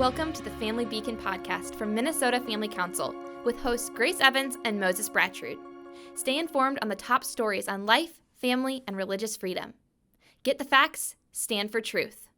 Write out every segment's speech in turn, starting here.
Welcome to the Family Beacon podcast from Minnesota Family Council with hosts Grace Evans and Moses Brattrud. Stay informed on the top stories on life, family, and religious freedom. Get the facts, stand for truth.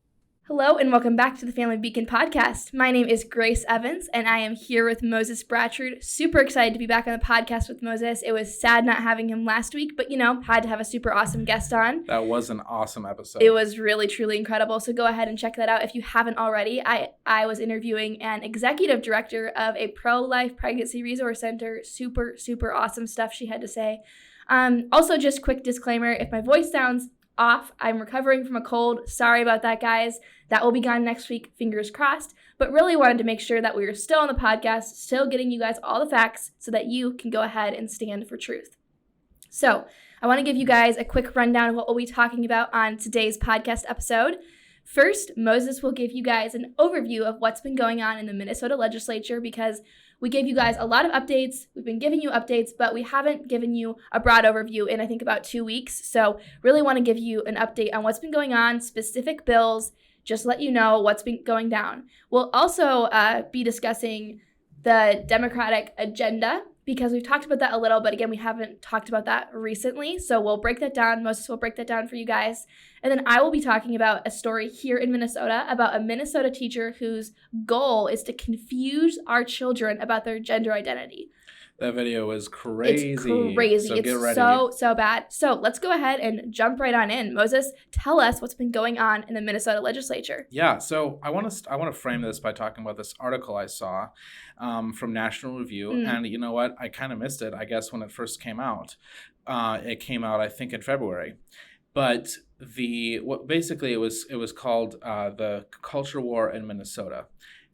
Hello and welcome back to the Family Beacon podcast. My name is Grace Evans and I am here with Moses Brattrud. Super excited to be back on the podcast with Moses. It was sad not having him last week, but had to have a super awesome guest on. That was an awesome episode. It was really, truly incredible. So go ahead and check that out if you haven't already. I was interviewing an executive director of a pro-life pregnancy resource center. Super, super awesome stuff she had to say. Also, just quick disclaimer, if my voice sounds off, I'm recovering from a cold. Sorry about that, guys. That will be gone next week, fingers crossed. But really wanted to make sure that we were still on the podcast, still getting you guys all the facts so that you can go ahead and stand for truth. So I want to give you guys a quick rundown of what we'll be talking about on today's podcast episode. First, Moses will give you guys an overview of what's been going on in the Minnesota Legislature because we gave you guys a lot of updates. We've been giving you updates, but we haven't given you a broad overview in, I think, about 2 weeks. So really want to give you an update on what's been going on, specific bills, just let you know what's been going down. We'll also be discussing the Democratic agenda because we've talked about that a little, but again, we haven't talked about that recently. So we'll break that down. Moses will break that down for you guys. And then I will be talking about a story here in Minnesota about a Minnesota teacher whose goal is to confuse our children about their gender identity. That video was crazy. It's crazy. So it's get ready. so bad. So let's go ahead and jump right on in. Moses, tell us what's been going on in the Minnesota Legislature. Yeah, so I want to frame this by talking about this article I saw from National Review, and you know what? I kind of missed it, I guess, when it first came out. It came out, I think, in February. But it was called the Culture War in Minnesota.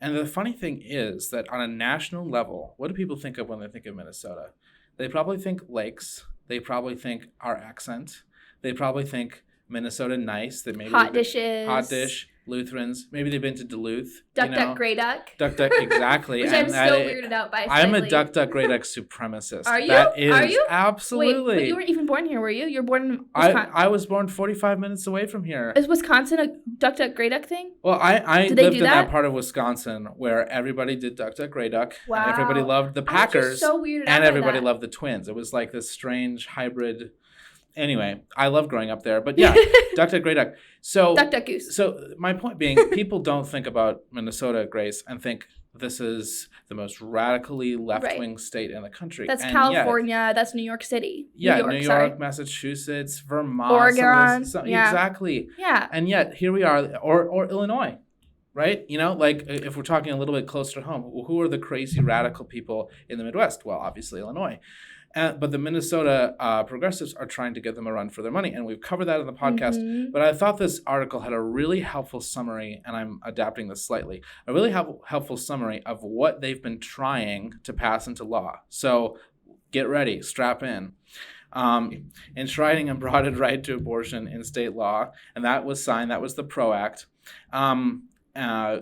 And the funny thing is that on a national level, what do people think of when they think of Minnesota? They probably think lakes. They probably think our accent. They probably think Minnesota nice. That maybe hot dishes. Hot dish. Lutherans. Maybe they've been to Duluth. Duck, duck, grey duck. Duck, duck, exactly. Which I'm still weirded out by. I'm a duck, duck, grey duck supremacist. Are you? That is, Are you? Absolutely. Wait, but you weren't even born here, were you? You were born in Wisconsin. I was born 45 minutes away from here. Is Wisconsin a duck, duck, grey duck thing? Well, I lived in that part of Wisconsin where everybody did duck, duck, grey duck. Wow. And everybody loved the Packers. So weirded out and by everybody that. loved the Twins. It was like this strange hybrid. Anyway, I love growing up there. But yeah, duck, duck, grey duck. So, duck, duck, goose. So my point being, people don't think about Minnesota, Grace, and think this is the most radically left-wing state in the country. That's California. That's New York City. Yeah, New York, Massachusetts, Vermont. Oregon. Yeah. Exactly. Yeah. And yet, here we are, or Illinois, right? Like, if we're talking a little bit closer to home, who are the crazy radical people in the Midwest? Well, obviously, Illinois. But the Minnesota progressives are trying to get them a run for their money. And we've covered that in the podcast. Mm-hmm. But I thought this article had a really helpful summary, and I'm adapting this slightly, a really helpful summary of what they've been trying to pass into law. So get ready, strap in. Enshrining a broad right to abortion in state law, and that was signed. That was the PRO Act.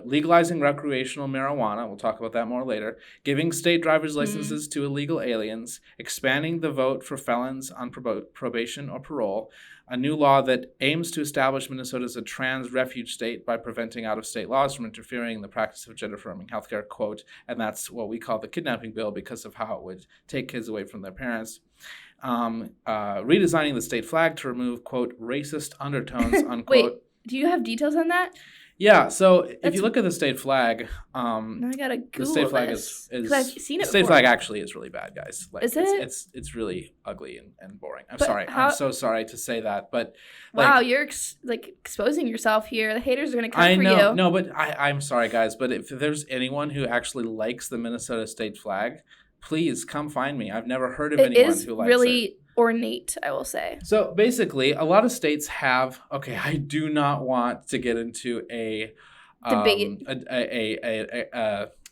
Legalizing recreational marijuana, we'll talk about that more later, giving state driver's licenses to illegal aliens, expanding the vote for felons on probation or parole, a new law that aims to establish Minnesota as a trans refuge state by preventing out-of-state laws from interfering in the practice of gender-affirming healthcare, quote, and that's what we call the kidnapping bill because of how it would take kids away from their parents. Redesigning the state flag to remove, quote, racist undertones, unquote. Wait, do you have details on that? Yeah, so if you look at the state flag, now I gotta Google the state flag this, is I've seen it the state before. flag actually is really bad, guys. Like, is it? It's really ugly and boring. I'm but sorry. I'm so sorry to say that, but wow, you're exposing yourself here. The haters are gonna come for you. I know, no, but I'm sorry, guys. But if there's anyone who actually likes the Minnesota state flag, please come find me. I've never heard of anyone who likes it. It is really ornate, I will say. So basically, a lot of states have. Okay, I do not want to get into a debate,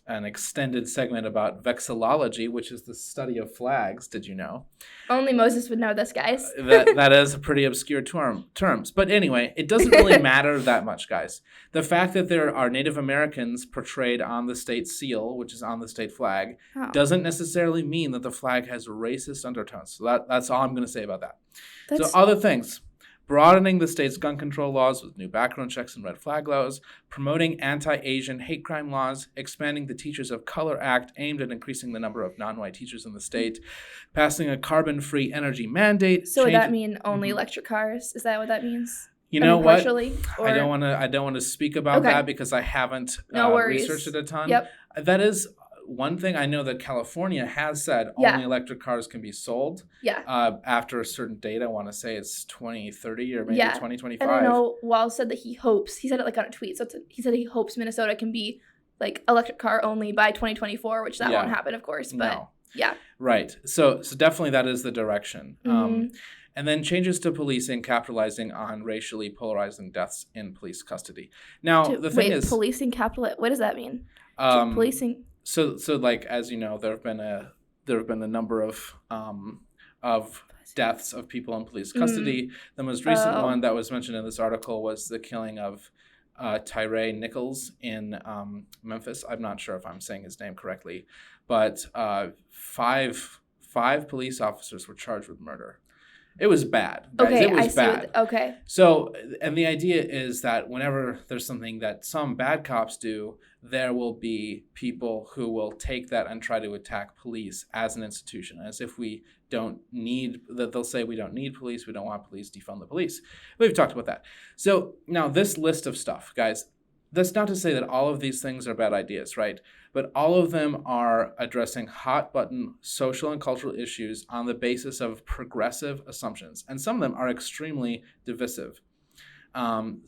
an extended segment about vexillology, which is the study of flags. Did you know? Only Moses would know this, guys. that is a pretty obscure terms. But anyway, it doesn't really matter that much, guys. The fact that there are Native Americans portrayed on the state seal, which is on the state flag, doesn't necessarily mean that the flag has racist undertones. So that's all I'm going to say about that. So other things. broadening the state's gun control laws with new background checks and red flag laws, promoting anti-Asian hate crime laws, expanding the Teachers of Color Act aimed at increasing the number of non-white teachers in the state, passing a carbon-free energy mandate. So would that mean only electric cars? Is that what that means? You know what? Partially, I don't want to speak about that because I haven't researched it a ton. Yep. That is one thing I know that California has said only electric cars can be sold. Yeah. After a certain date, I want to say it's 2030 or maybe 2025. And I know Walz said that he said it like on a tweet. So he said he hopes Minnesota can be like electric car only by 2024, which that won't happen, of course. But no. Yeah. Right. So definitely that is the direction. And then changes to policing, capitalizing on racially polarizing deaths in police custody. Now, the thing is... policing, what does that mean? Policing... So like, as you know, there have been a number of deaths of people in police custody. The most recent one that was mentioned in this article was the killing of Tyree Nichols in Memphis. I'm not sure if I'm saying his name correctly, but five police officers were charged with murder. It was bad, guys. Okay, it was bad. Okay. So, and the idea is that whenever there's something that some bad cops do, there will be people who will take that and try to attack police as an institution, as if we don't need, that they'll say we don't need police, we don't want police, defund the police. We've talked about that. So now this list of stuff, guys, that's not to say that all of these things are bad ideas, right? But all of them are addressing hot button social and cultural issues on the basis of progressive assumptions. And some of them are extremely divisive.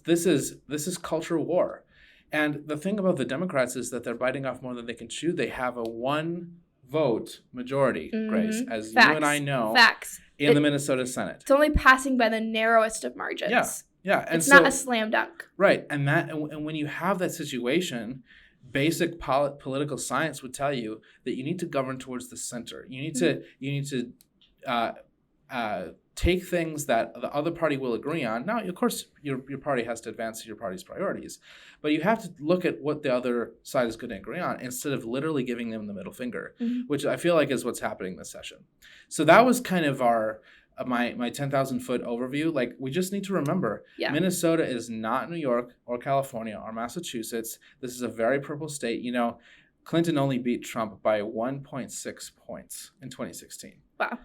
This is culture war. And the thing about the Democrats is that they're biting off more than they can chew. They have a 1-vote majority, Grace, as you and I know, in the Minnesota Senate. It's only passing by the narrowest of margins. Yeah. And it's not a slam dunk. Right. And when you have that situation, basic political science would tell you that you need to govern towards the center. You need to take things that the other party will agree on. Now, of course, your party has to advance your party's priorities, but you have to look at what the other side is going to agree on instead of literally giving them the middle finger, which I feel like is what's happening this session. So that was kind of my 10,000 foot overview. Like, we just need to remember, Minnesota is not New York or California or Massachusetts. This is a very purple state. You know, Clinton only beat Trump by 1.6 points in 2016. Wow.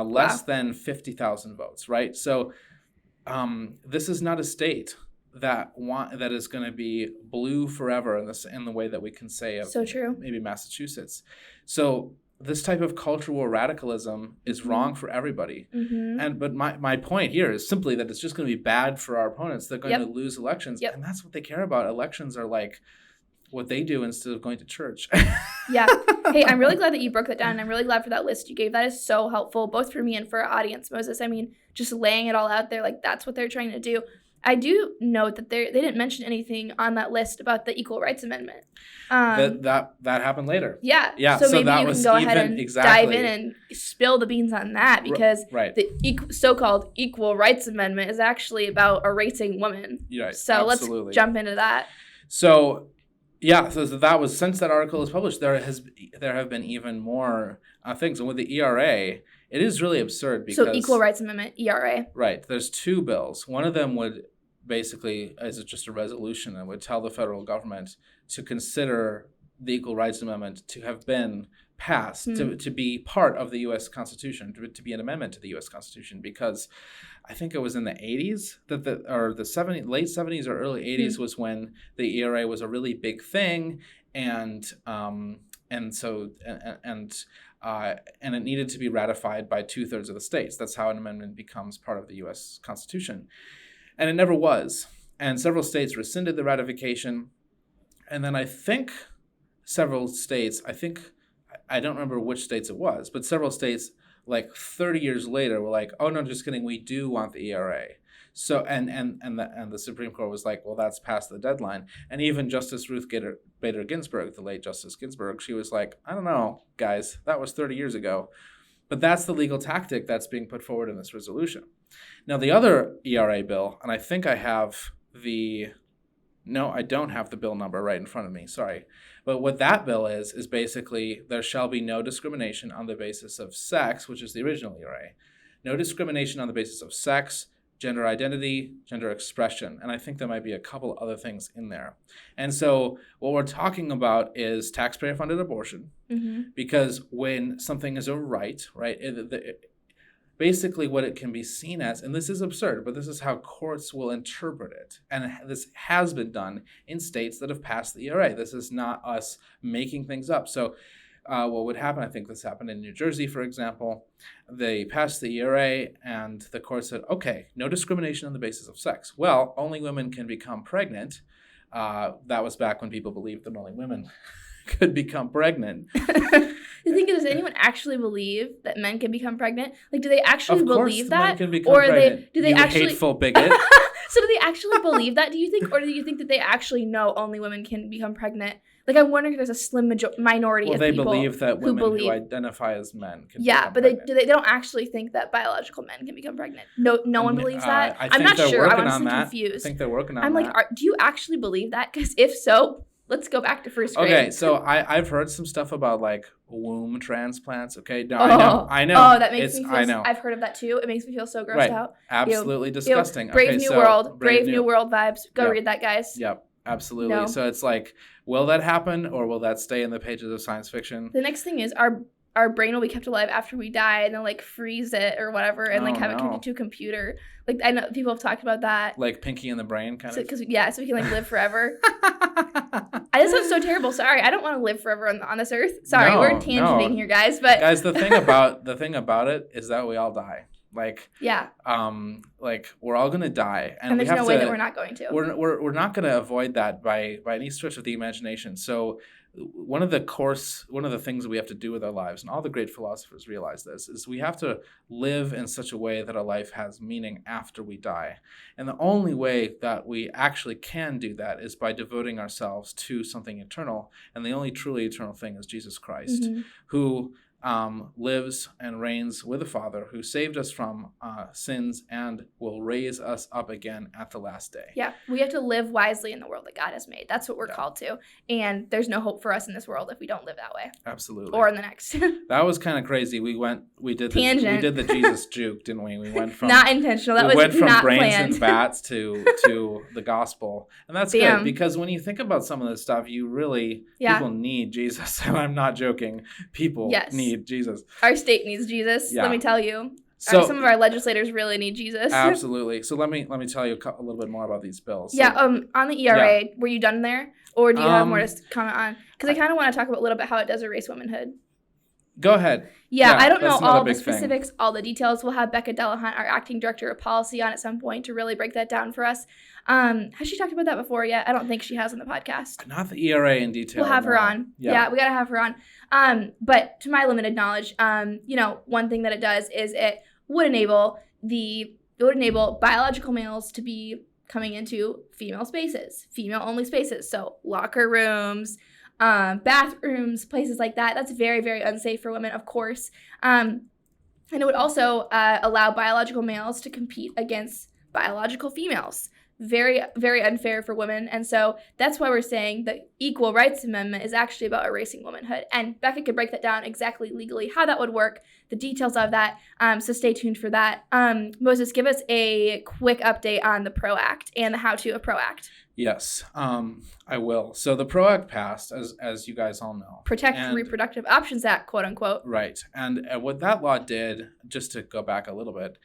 Less than 50,000 votes, right? So this is not a state that is going to be blue forever in the way that we can say of maybe Massachusetts. So this type of cultural radicalism is wrong for everybody. But my point here is simply that it's just going to be bad for our opponents. They're going to lose elections. And that's what they care about. Elections are like what they do instead of going to church. Hey, I'm really glad that you broke that down. And I'm really glad for that list you gave. That is so helpful, both for me and for our audience, Moses. I mean, just laying it all out there, like that's what they're trying to do. I do note that they didn't mention anything on that list about the Equal Rights Amendment. That happened later. Yeah. So maybe you can go ahead and dive in and spill the beans on that, because the so-called Equal Rights Amendment is actually about erasing women. Right. So absolutely. Let's jump into that. So that was, since that article was published, there have been even more things. And with the ERA, it is really absurd because... So Equal Rights Amendment, ERA. Right. There's 2 bills. One of them would basically, as just a resolution, that would tell the federal government to consider the Equal Rights Amendment to have been passed, to be part of the U.S. Constitution, to be an amendment to the U.S. Constitution, because I think it was in the 80s late 70s or early 80s was when the ERA was a really big thing, and it needed to be ratified by 2/3 of the states. That's how an amendment becomes part of the U.S. Constitution, and it never was. And several states rescinded the ratification, and then I think several states, I don't remember which states it was, but several states, like 30 years later, were like, "Oh no, just kidding. We do want the ERA." So and the Supreme Court was like, "Well, that's past the deadline." And even Justice Ruth Bader Ginsburg, the late Justice Ginsburg, she was like, "I don't know, guys. That was 30 years ago." But that's the legal tactic that's being put forward in this resolution. Now, the other ERA bill, and I think I have I don't have the bill number right in front of me, sorry. But what that bill is basically, there shall be no discrimination on the basis of sex, which is the original ERA. No discrimination on the basis of sex, gender identity, gender expression. And I think there might be a couple other things in there. And so what we're talking about is taxpayer-funded abortion, because when something is a right, basically what it can be seen as, and this is absurd, but this is how courts will interpret it. And this has been done in states that have passed the ERA. This is not us making things up. So what would happen, I think this happened in New Jersey, for example, they passed the ERA and the court said, okay, no discrimination on the basis of sex. Well, only women can become pregnant. That was back when people believed that only women could become pregnant. The thing is, does anyone actually believe that men can become pregnant? Like, do they actually believe that? Men can become pregnant. Do they actually hateful bigot? So do they actually believe that, do you think? Or do you think that they actually know only women can become pregnant? Like, I'm wondering if there's a slim minority of people believe that women who identify as men can but pregnant. they don't actually think that biological men can become pregnant. No one believes that? I'm not sure. I'm honestly confused. I think they're working on that. I'm like, do you actually believe that? Because if so, let's go back to first grade. Okay, so I've heard some stuff about like womb transplants. Okay, no, I know. Oh, that makes me feel. I know. I've heard of that too. It makes me feel so grossed out. Absolutely disgusting. Brave New World. Brave New World vibes. Go read that, guys. Yep. Absolutely. No. So it's like, will that happen, or will that stay in the pages of science fiction? The next thing is our brain will be kept alive after we die, and they'll like freeze it or whatever, and have it connected to a computer. Like, I know people have talked about that. Like Pinky in the Brain, kind of. So we can like live forever. This sounds so terrible. Sorry, I don't want to live forever on this earth. Sorry, we're tangenting here, guys. But guys, the thing about it is that we all die. Like, we're all gonna die, and there's no way that we're not going to. We're not gonna avoid that by any stretch of the imagination. So one of the things that we have to do with our lives, and all the great philosophers realize this, is we have to live in such a way that our life has meaning after we die. And the only way that we actually can do that is by devoting ourselves to something eternal. And the only truly eternal thing is Jesus Christ, who lives and reigns with the Father, who saved us from sins and will raise us up again at the last day. Yeah, we have to live wisely in the world that God has made. That's what we're called to. And there's no hope for us in this world if we don't live that way. Absolutely. Or in the next. That was kind of crazy. We did the Jesus juke, didn't we? We went from not intentional. That was not planned. We went from brains and bats to the gospel. And that's good, because when you think about some of this stuff, you really people need Jesus. And I'm not joking. People need Jesus. Our state needs Jesus. Let me tell you. So some of our legislators really need Jesus. Absolutely. So let me tell you a little bit more about these bills. So, on the ERA, were you done there, or do you have more to comment on? Because I kind of want to talk about a little bit how it does erase womanhood. Go ahead. Yeah, I don't know all the specifics, all the details. We'll have Becca Delahunt, our acting director of policy, on at some point to really break that down for us. Has she talked about that before yet? I don't think she has on the podcast. Not the ERA in detail. We'll have her on. Yeah, we got to have her on. But to my limited knowledge, one thing that it does is it would enable biological males to be coming into female-only spaces. So locker rooms, bathrooms, places like that. That's very, very unsafe for women, of course. And it would also allow biological males to compete against biological females. Very, very unfair for women. And so that's why we're saying the Equal Rights Amendment is actually about erasing womanhood. And Becca could break that down exactly legally, how that would work, the details of that. So stay tuned for that. Moses, give us a quick update on the PRO Act and the how-to of PRO Act. Yes, I will. So the PRO Act passed, as you guys all know. Protect Reproductive Options Act, quote unquote. Right. And what that law did, just to go back a little bit,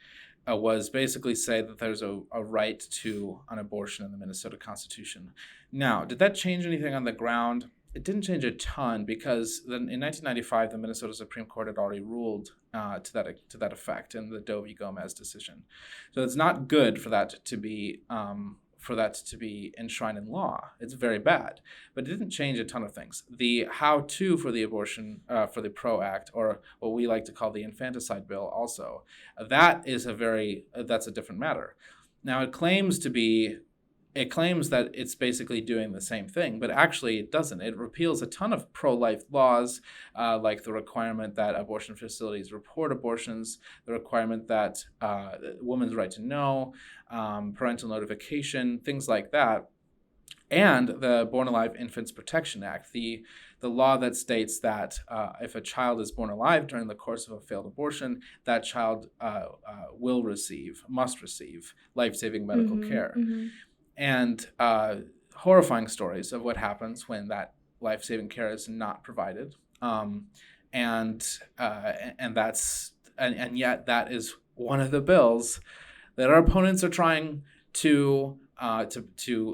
was basically say that there's a right to an abortion in the Minnesota Constitution. Now, did that change anything on the ground? It didn't change a ton, because then in 1995, the Minnesota Supreme Court had already ruled to that effect in the Doe v. Gomez decision. So it's not good for that to be enshrined in law. It's very bad. But it didn't change a ton of things. The how-to for the abortion, for the PRO Act, or what we like to call the infanticide bill also, that's a different matter. Now, it claims that it's basically doing the same thing, but actually it doesn't. It repeals a ton of pro-life laws, like the requirement that abortion facilities report abortions, the requirement that women's right to know, parental notification, things like that. and the Born Alive Infants Protection Act, the law that states that if a child is born alive during the course of a failed abortion, that child must receive life-saving medical care. And horrifying stories of what happens when that life-saving care is not provided. And yet that is one of the bills that our opponents are trying to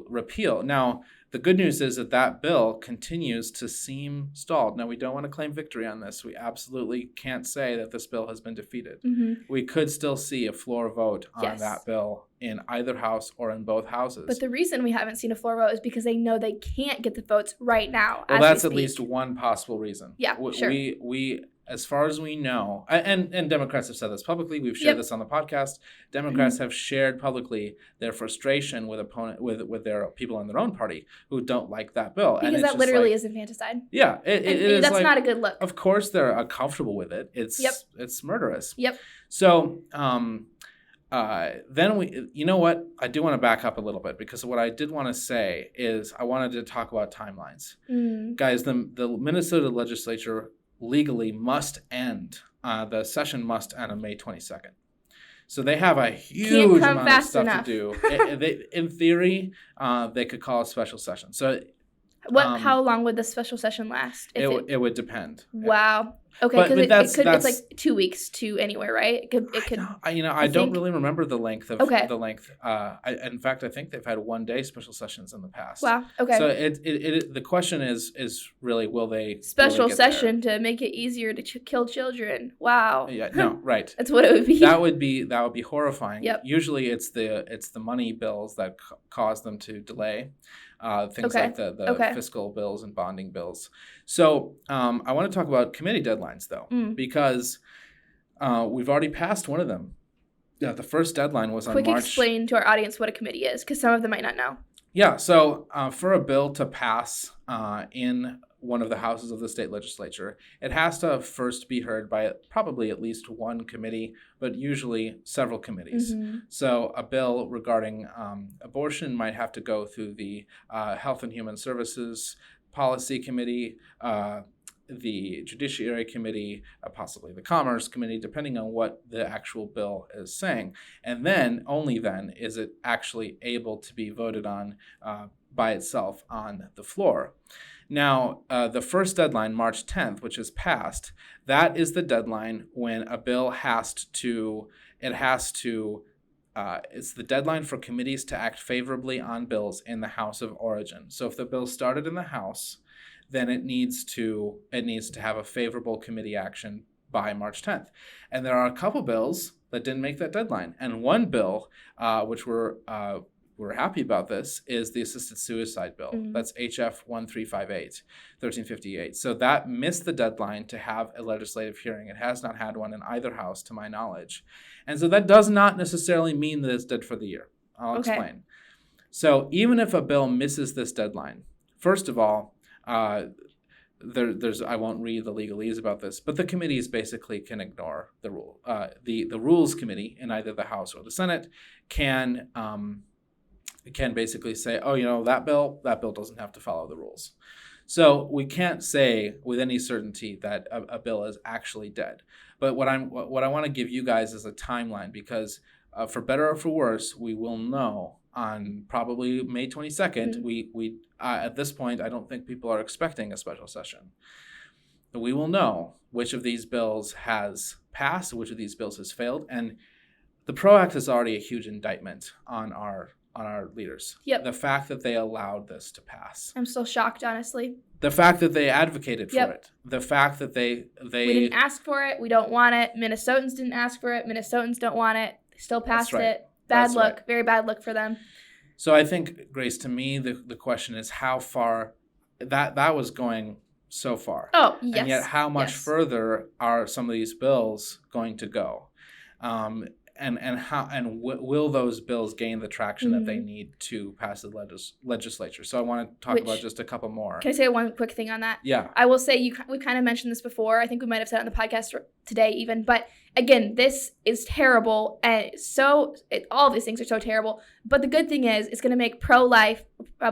repeal. Now, the good news is that bill continues to seem stalled. Now, we don't want to claim victory on this. We absolutely can't say that this bill has been defeated. We could still see a floor vote on that bill in either house or in both houses. But the reason we haven't seen a floor vote is because they know they can't get the votes right now. Well, that's at least one possible reason. Yeah, sure. We as far as we know, and Democrats have said this publicly, we've shared this on the podcast, Democrats have shared publicly their frustration with their people in their own party who don't like that bill. Because that literally is infanticide. Yeah. It is that's not a good look. Of course they're comfortable with it. It's murderous. Yep. So then you know what? I do want to back up a little bit, because what I did want to say is I wanted to talk about timelines. Guys, the Minnesota legislature legally must end. The session must end on May 22nd. So they have a huge amount of stuff to do. In theory, they could call a special session. So how long would the special session last? It would depend. Wow. Okay, because it's like 2 weeks to anywhere, right? It could. I don't really remember the length of the length. In fact, I think they've had 1 day special sessions in the past. Wow. Okay. So the question is really, will they special session to make it easier to kill children? Wow. Yeah. No. Right. That's what it would be. That would be horrifying. Yep. Usually, it's the money bills that cause them to delay. Things like the fiscal bills and bonding bills. So I want to talk about committee deadlines, though, because we've already passed one of them. Yeah, the first deadline was on March. Explain to our audience what a committee is, because some of them might not know. Yeah, so for a bill to pass in one of the houses of the state legislature, it has to first be heard by probably at least one committee, but usually several committees. So a bill regarding abortion might have to go through the Health and Human Services Policy Committee, the Judiciary Committee, possibly the Commerce Committee, depending on what the actual bill is saying. And then, only then, is it actually able to be voted on by itself on the floor. Now, the first deadline, March 10th, which is passed, that is the deadline when a bill it's the deadline for committees to act favorably on bills in the House of origin. So if the bill started in the House, then it needs to have a favorable committee action by March 10th. And there are a couple bills that didn't make that deadline. And one bill, which we're happy about this, is the assisted suicide bill. That's HF 1358. So that missed the deadline to have a legislative hearing. It has not had one in either house, to my knowledge. And so that does not necessarily mean that it's dead for the year. I'll explain. So even if a bill misses this deadline, first of all, there's I won't read the legalese about this, but the committees basically can ignore the rule. The Rules Committee in either the House or the Senate can basically say, that bill doesn't have to follow the rules. So we can't say with any certainty that a bill is actually dead. But what I want to give you guys is a timeline, because for better or for worse, we will know on probably May 22nd. We at this point, I don't think people are expecting a special session. But we will know which of these bills has passed, which of these bills has failed, and the PRO Act is already a huge indictment on our leaders. Yep. The fact that they allowed this to pass. I'm still shocked, honestly. The fact that they advocated for it. The fact that they we didn't ask for it. We don't want it. Minnesotans didn't ask for it. Minnesotans don't want it. They still passed it. Bad luck. Right. Very bad luck for them. So I think, Grace, to me, the question is how far that was going so far. Oh, yes. And yet how much further are some of these bills going to go? Will those bills gain the traction that they need to pass the legislature? So I want to talk about just a couple more. Can I say one quick thing on that? Yeah. I will say we kind of mentioned this before. I think we might have said it on the podcast today even, but again, this is terrible, and all of these things are so terrible. But the good thing is, it's going to make pro-life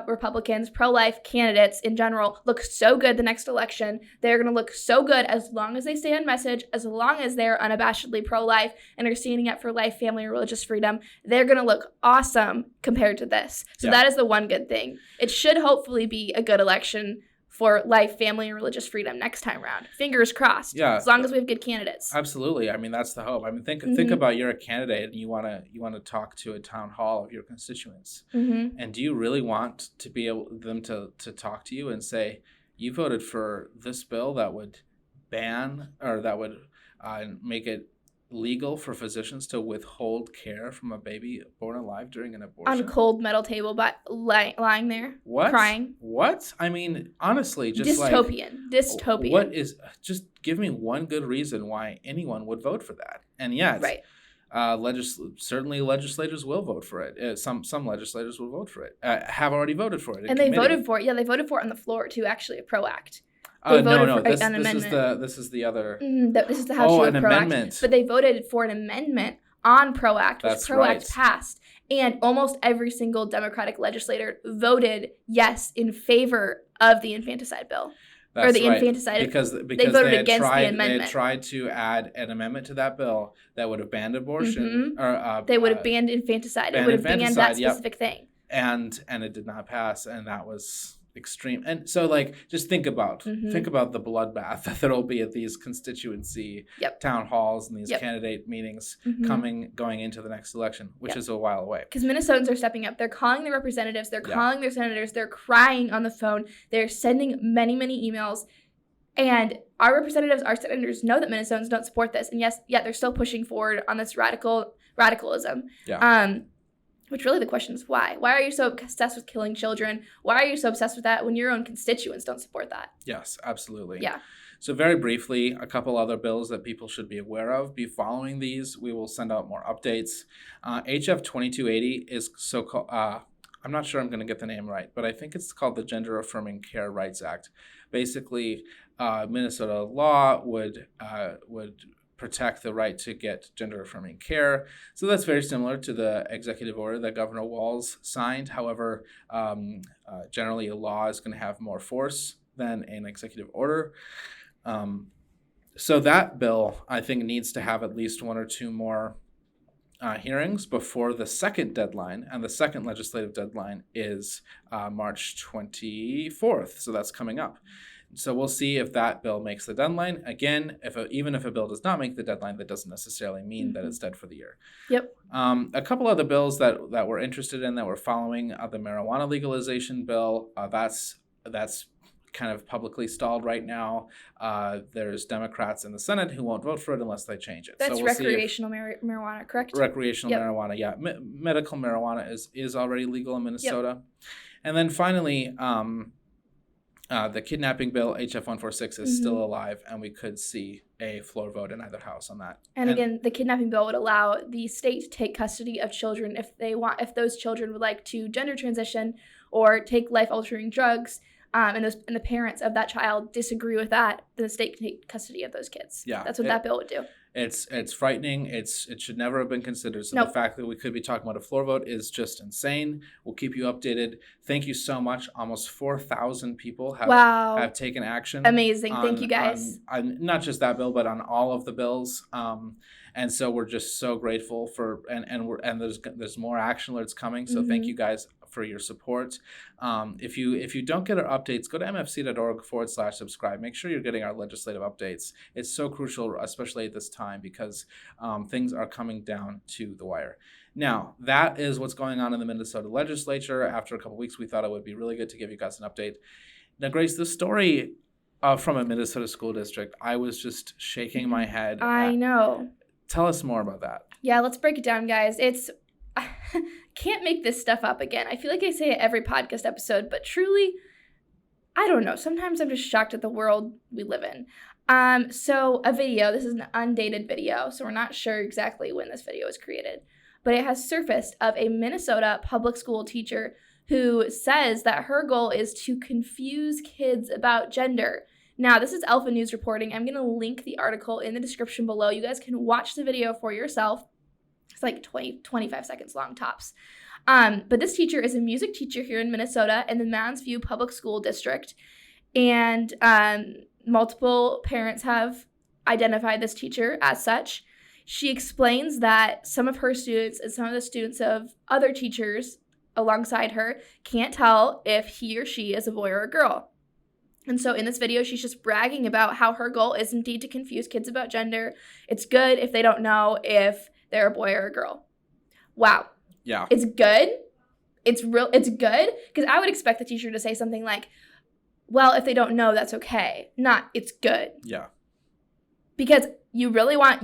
Republicans, pro-life candidates in general look so good the next election. They're going to look so good as long as they stay on message, as long as they're unabashedly pro-life and are standing up for life, family, and religious freedom. They're going to look awesome compared to this. So that is the one good thing. It should hopefully be a good election for life, family, and religious freedom next time around. Fingers crossed. Yeah. As long as we have good candidates. Absolutely. I mean, that's the hope. I mean, think about you're a candidate and you want to talk to a town hall of your constituents. And do you really want to be able them to talk to you and say, you voted for this bill that would ban or that would make it legal for physicians to withhold care from a baby born alive during an abortion? On a cold metal table, but lying there, what? Crying. What? I mean, honestly, just dystopian. What is? Just give me one good reason why anyone would vote for that. And yet, right. Certainly legislators will vote for it. Some legislators will vote for it. Have already voted for it. And they voted for it. Yeah, they voted for it on the floor too. Actually, a PRO Act. No. This is the other. This is the House an PRO amendment. Act. But they voted for an amendment on PRO Act, which That's PRO right. Act passed. And almost every single Democratic legislator voted yes in favor of the infanticide bill. That's or the right. infanticide. Because they voted against the amendment. They had tried to add an amendment to that bill that would have banned abortion. They would have banned infanticide. It would have banned that specific thing. And it did not pass, and that was extreme. And so, just think about the bloodbath that there'll be at these constituency town halls and these candidate meetings going into the next election, which is a while away. Because Minnesotans are stepping up. They're calling their representatives. They're calling their senators. They're crying on the phone. They're sending many, many emails. And our representatives, our senators know that Minnesotans don't support this. And they're still pushing forward on this radicalism. Yeah. Which really the question is why? Why are you so obsessed with killing children? Why are you so obsessed with that when your own constituents don't support that? Yes, absolutely. Yeah. So very briefly, a couple other bills that people should be aware of. Be following these. We will send out more updates. HF 2280 is so-called, I'm not sure I'm going to get the name right, but I think it's called the Gender Affirming Care Rights Act. Basically, Minnesota law would protect the right to get gender-affirming care. So that's very similar to the executive order that Governor Walz signed. However, generally a law is going to have more force than an executive order. So that bill, I think, needs to have at least one or two more hearings before the second deadline. And the second legislative deadline is March 24th. So that's coming up. So we'll see if that bill makes the deadline. Again, even if a bill does not make the deadline, that doesn't necessarily mean that it's dead for the year. Yep. A couple other bills that we're interested in, that we're following, the marijuana legalization bill. That's kind of publicly stalled right now. There's Democrats in the Senate who won't vote for it unless they change it. That's recreational marijuana, correct? Recreational marijuana, yeah. Medical marijuana is already legal in Minnesota. And then finally, the kidnapping bill, HF 146, is still alive, and we could see a floor vote in either house on that. And again, the kidnapping bill would allow the state to take custody of children if those children would like to gender transition or take life-altering drugs, and the parents of that child disagree with that, then the state can take custody of those kids. Yeah, that's what that bill would do. It's frightening. It should never have been considered. So The fact that we could be talking about a floor vote is just insane. We'll keep you updated. Thank you so much. Almost 4,000 people have taken action. Amazing. Thank you guys. On not just that bill, but on all of the bills. And so we're just so grateful for and there's more action alerts coming. So thank you guys for your support. If you don't get our updates, go to mfc.org/subscribe. Make sure you're getting our legislative updates. It's so crucial, especially at this time, because things are coming down to the wire. Now, that is what's going on in the Minnesota Legislature. After a couple weeks, we thought it would be really good to give you guys an update. Now, Grace, this story from a Minnesota school district, I was just shaking my head. I know. Tell us more about that. Yeah, let's break it down, guys. Can't make this stuff up again. I feel like I say it every podcast episode, but truly, I don't know. Sometimes I'm just shocked at the world we live in. So a video, this is an undated video, so we're not sure exactly when this video was created, but it has surfaced of a Minnesota public school teacher who says that her goal is to confuse kids about gender, Now, this is Alpha News reporting. I'm going to link the article in the description below. You guys can watch the video for yourself. It's like 25 seconds long tops. But this teacher is a music teacher here in Minnesota in the Mounds View Public School District. And multiple parents have identified this teacher as such. She explains that some of her students and some of the students of other teachers alongside her can't tell if he or she is a boy or a girl. And so in this video, she's just bragging about how her goal is indeed to confuse kids about gender. It's good if they don't know if they're a boy or a girl. Wow. Yeah. It's good. It's good. Because I would expect the teacher to say something like, well, if they don't know, that's okay. Not, it's good. Yeah. Because you really want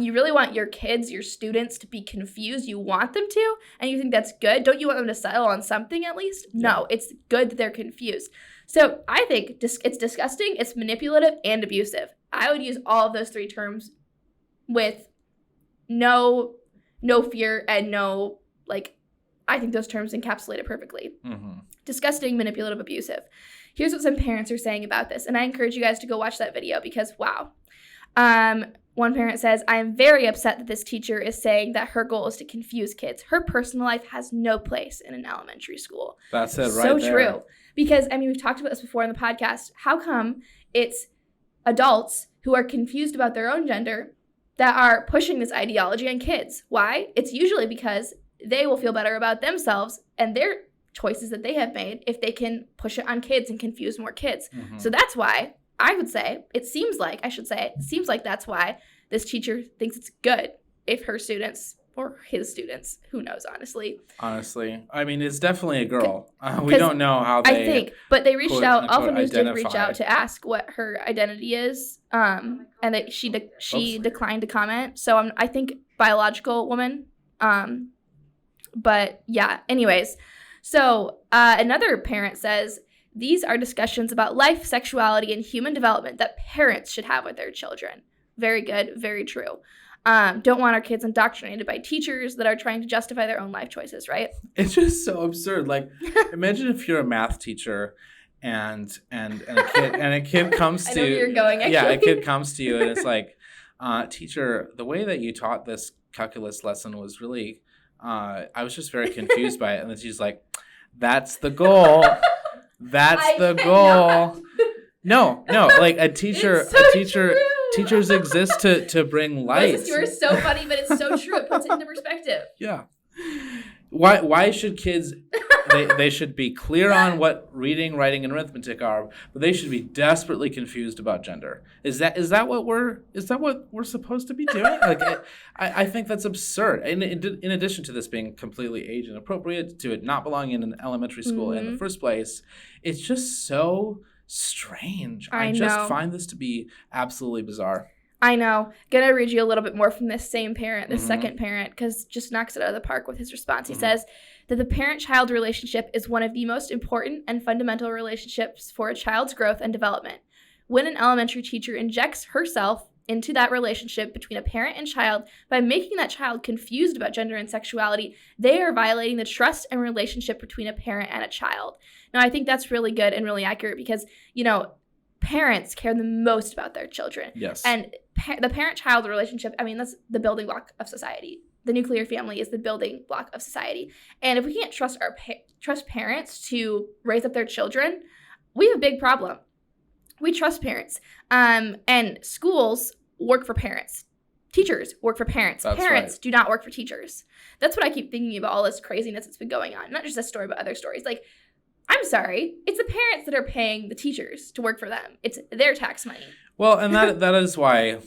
your kids, your students to be confused. You want them to, and you think that's good. Don't you want them to settle on something at least? Yeah. No, it's good that they're confused. So I think it's disgusting, it's manipulative, and abusive. I would use all of those three terms with no fear and no, like, I think those terms encapsulate it perfectly. Mm-hmm. Disgusting, manipulative, abusive. Here's what some parents are saying about this, and I encourage you guys to go watch that video because, wow. One parent says, I am very upset that this teacher is saying that her goal is to confuse kids. Her personal life has no place in an elementary school. That's it right so there. True. Because, I mean, we've talked about this before in the podcast. How come it's adults who are confused about their own gender that are pushing this ideology on kids? Why? It's usually because they will feel better about themselves and their choices that they have made if they can push it on kids and confuse more kids. Mm-hmm. So that's why I would say, it seems like that's why this teacher thinks it's good if her students or his students, who knows, honestly. I mean, it's definitely a girl. We don't know how they, I think, but they reached out, Alpha News did reach out to ask what her identity is, and that she declined to comment. So I think biological woman. But yeah, anyways. So another parent says, these are discussions about life, sexuality, and human development that parents should have with their children. Very good, very true. Don't want our kids indoctrinated by teachers that are trying to justify their own life choices, right? It's just so absurd. Like, imagine if you're a math teacher and a kid comes to I know where you're going, actually. Yeah, a kid comes to you and it's like, teacher, the way that you taught this calculus lesson was really, I was just very confused by it. And then she's like, that's the goal. That's the goal. No, like teachers exist to bring light. You are so funny, but it's so true. It puts it into perspective. Yeah. Why should kids they should be clear on what reading, writing, and arithmetic are, but they should be desperately confused about gender. Is that what we're supposed to be doing? Like, I think that's absurd. In addition to this being completely age inappropriate, to it not belonging in an elementary school mm-hmm. in the first place, it's just so strange. I just find this to be absolutely bizarre. I know. Gonna read you a little bit more from this same parent, this mm-hmm. second parent, because just knocks it out of the park with his response. He mm-hmm. says that the parent-child relationship is one of the most important and fundamental relationships for a child's growth and development. When an elementary teacher injects herself into that relationship between a parent and child by making that child confused about gender and sexuality, they are violating the trust and relationship between a parent and a child. Now, I think that's really good and really accurate because, parents care the most about their children. Yes. And the parent-child relationship, I mean, that's the building block of society. The nuclear family is the building block of society. And if we can't trust trust parents to raise up their children, we have a big problem. We trust parents. And schools work for parents. Teachers work for parents. That's parents right. do not work for teachers. That's what I keep thinking about all this craziness that's been going on. Not just this story, but other stories. Like, I'm sorry, it's the parents that are paying the teachers to work for them. It's their tax money. Well, and that is why,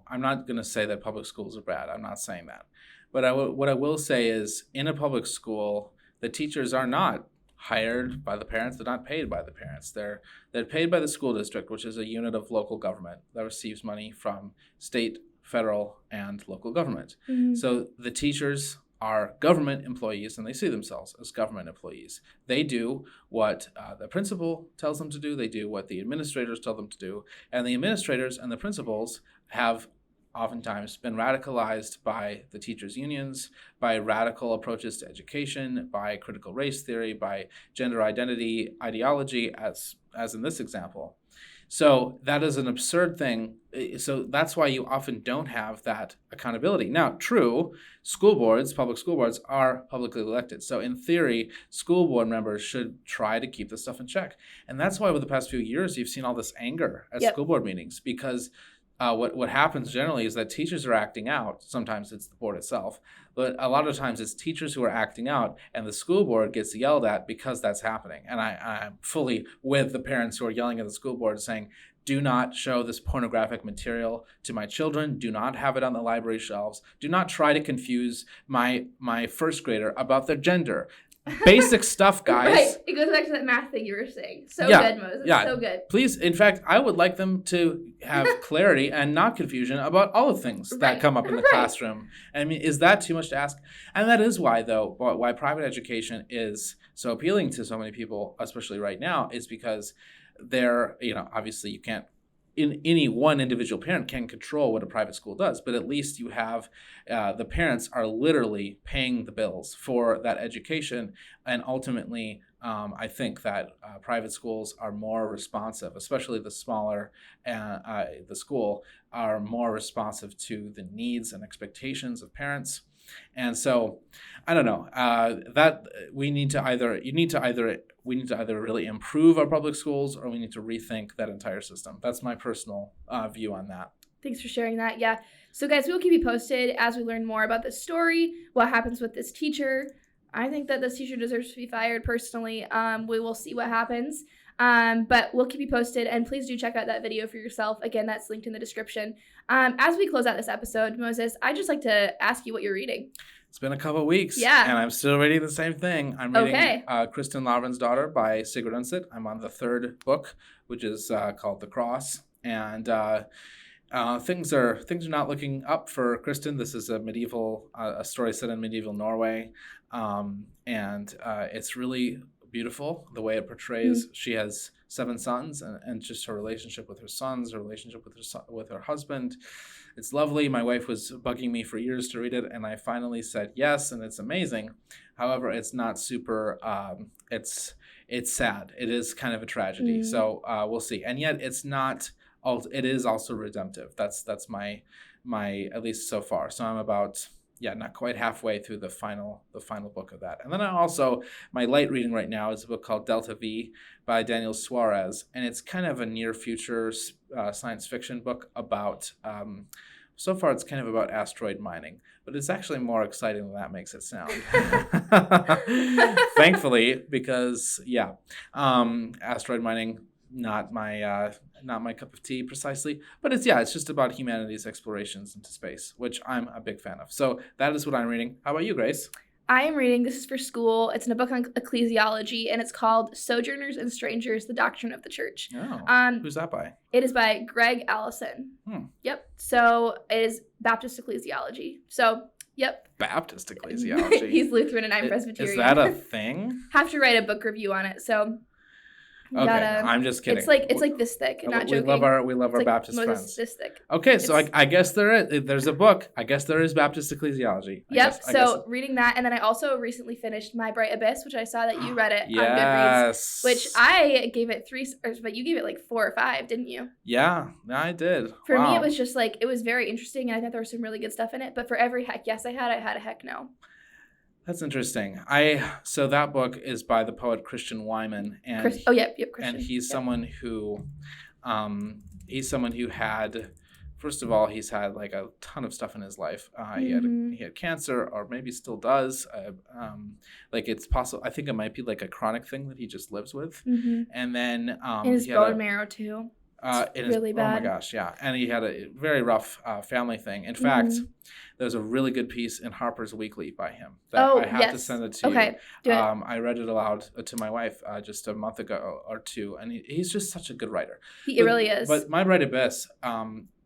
I'm not going to say that public schools are bad. I'm not saying that. But what I will say is, in a public school, the teachers are not hired by the parents. They're not paid by the parents. They're paid by the school district, which is a unit of local government that receives money from state, federal, and local government. Mm-hmm. So the teachers are government employees, and they see themselves as government employees. They do what the principal tells them to do. They do what the administrators tell them to do. And the administrators and the principals have oftentimes been radicalized by the teachers' unions, by radical approaches to education, by critical race theory, by gender identity ideology, as in this example. So that is an absurd thing. So that's why you often don't have that accountability. Now, true, public school boards are publicly elected. So in theory, school board members should try to keep this stuff in check. And that's why over the past few years, you've seen all this anger at Yep. school board meetings, because what happens generally is that teachers are acting out. Sometimes it's the board itself, but a lot of times it's teachers who are acting out, and the school board gets yelled at because that's happening. And I'm fully with the parents who are yelling at the school board saying, do not show this pornographic material to my children. Do not have it on the library shelves. Do not try to confuse my first grader about their gender. Basic stuff, guys. Right. It goes back to that math thing you were saying. So Yeah. good, Moses. Yeah. So good. Please, in fact, I would like them to have clarity and not confusion about all the things that Right. come up in the Right. classroom. I mean, is that too much to ask? And that is why, though, why private education is so appealing to so many people, especially right now, is because they're, obviously you can't, any one individual parent can control what a private school does, but at least you have the parents are literally paying the bills for that education. And ultimately, I think that private schools are more responsive, especially the smaller the school, are more responsive to the needs and expectations of parents. And so, I don't know, that we need to either really improve our public schools, or we need to rethink that entire system. That's my personal view on that. Thanks for sharing that. Yeah. So guys, we'll keep you posted as we learn more about this story, what happens with this teacher. I think that this teacher deserves to be fired personally. We will see what happens. But we'll keep you posted, and please do check out that video for yourself. Again, that's linked in the description. As we close out this episode, Moses, I'd just like to ask you what you're reading. It's been a couple of weeks, Yeah. and I'm still reading the same thing. I'm reading Kristen Lavran's Daughter by Sigrid Undset. I'm on the third book, which is called The Cross, and things are not looking up for Kristen. This is a story set in medieval Norway, and it's really beautiful the way it portrays. She has 7 sons, and just her relationship with her sons, her relationship with her husband. It's lovely. My wife was bugging me for years to read it, and I finally said yes, and it's amazing. However, it's not super. It's sad. It is kind of a tragedy. So we'll see. And yet, it's not. It is also redemptive. That's my at least so far. So I'm about. Not quite halfway through the final book of that. And then my light reading right now is a book called Delta V by Daniel Suarez. And it's kind of a near future science fiction book about, so far it's kind of about asteroid mining, but it's actually more exciting than that makes it sound. Thankfully, because asteroid mining, not my cup of tea precisely, but it's just about humanity's explorations into space, which I'm a big fan of. So that is what I'm reading. How about you, Grace? I am reading, this is for school, it's in a book on ecclesiology, and it's called Sojourners and Strangers, The Doctrine of the Church. Oh, who's that by? It is by Greg Allison. Yep. So it is Baptist ecclesiology. So, yep. Baptist ecclesiology? He's Lutheran and I'm Presbyterian. Is that a thing? Have to write a book review on it, so... Okay, I'm just kidding. It's like this thick, not joking. We love our Baptist Moses friends. This thick. Okay, so I guess there's a book. I guess there is Baptist ecclesiology. Reading that, and then I also recently finished My Bright Abyss, which I saw that you read it on Goodreads. Which I gave it 3 stars, but you gave it like 4 or 5, didn't you? Yeah, I did. For me, it was just it was very interesting, and I thought there was some really good stuff in it. But for every heck yes I had a heck no. That's interesting. So that book is by the poet Christian Wyman, and Christian. And he's someone who, had, first of all, he's had like a ton of stuff in his life. He had cancer, or maybe still does. It's possible. I think it might be like a chronic thing that he just lives with, and then and his bone marrow too. It's really bad. Oh my gosh, yeah. And he had a very rough family thing. In fact, there's a really good piece in Harper's Weekly by him that I have to send it to you. Okay, do it. I read it aloud to my wife just a month ago or two, and he's just such a good writer. He really is. But My Bright Abyss,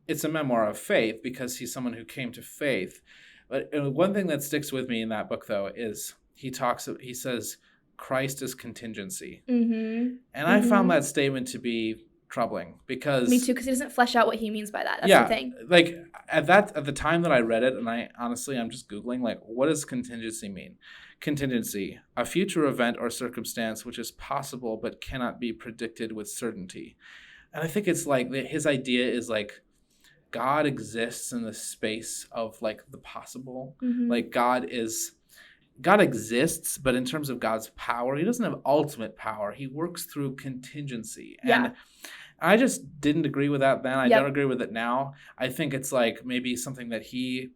it's a memoir of faith because he's someone who came to faith. But one thing that sticks with me in that book, though, is he says, Christ is contingency. And I found that statement to be troubling because me too, because he doesn't flesh out what he means by that. That's the thing. Like at the time that I read it, and I'm just Googling, like, what does contingency mean? Contingency, a future event or circumstance which is possible but cannot be predicted with certainty. And I think it's like his idea is like God exists in the space of like the possible. Like God exists, but in terms of God's power, he doesn't have ultimate power. He works through contingency. Yeah. And I just didn't agree with that then. I Yep. don't agree with it now. I think it's like maybe something that he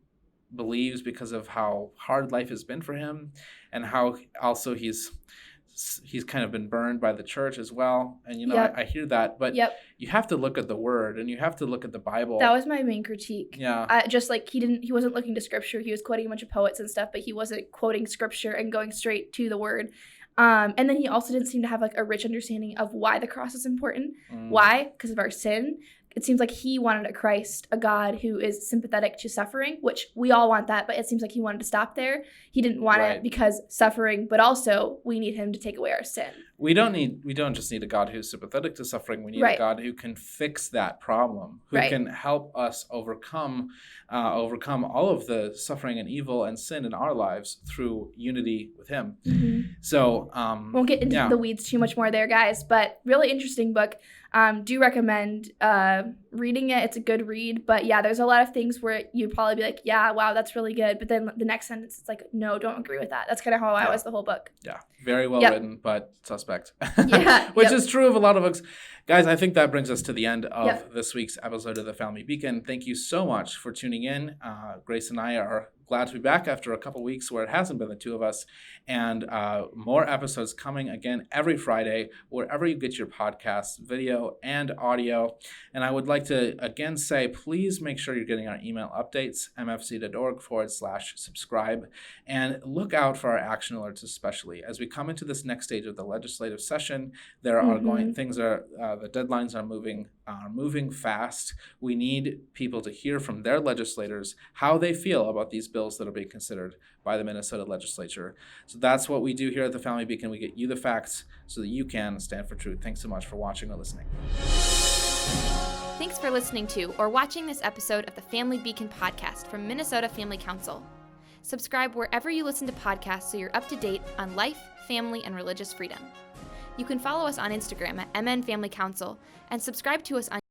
believes because of how hard life has been for him, and how also he's kind of been burned by the church as well. And, you know, Yep. I hear that, but Yep. you have to look at the word and you have to look at the Bible. That was my main critique. Yeah. Just like he wasn't looking to scripture. He was quoting a bunch of poets and stuff, but he wasn't quoting scripture and going straight to the word. And then he also didn't seem to have like a rich understanding of why the cross is important. Why? Because of our sin. It seems like he wanted a Christ, a God who is sympathetic to suffering, which we all want that, but it seems like he wanted to stop there. He didn't want it because suffering, but also we need him to take away our sin. We don't just need a God who's sympathetic to suffering. We need a God who can fix that problem, who can help us overcome all of the suffering and evil and sin in our lives through unity with him. So won't get into the weeds too much more there, guys, but really interesting book. Do recommend reading it. It's a good read, but yeah, there's a lot of things where you'd probably be like, yeah, wow, that's really good. But then the next sentence, it's like, no, don't agree with that. That's kind of how I was the whole book. Yeah, very well written, but suspect. Yeah, Which is true of a lot of books. Guys, I think that brings us to the end of this week's episode of The Family Beacon. Thank you so much for tuning in. Grace and I are glad to be back after a couple weeks where it hasn't been the two of us, and more episodes coming again every Friday, wherever you get your podcasts, video and audio. And I would like to again say, please make sure you're getting our email updates, mfc.org/subscribe, and look out for our action alerts, especially as we come into this next stage of the legislative session. There are the deadlines are moving fast. We need people to hear from their legislators how they feel about these bills that are being considered by the Minnesota legislature. So that's what we do here at the Family Beacon. We get you the facts so that you can stand for truth. Thanks so much for watching or listening. Thanks for listening to or watching this episode of the Family Beacon podcast from Minnesota Family Council. Subscribe wherever you listen to podcasts so you're up to date on life, family, and religious freedom. You can follow us on Instagram at MN Family Council and subscribe to us on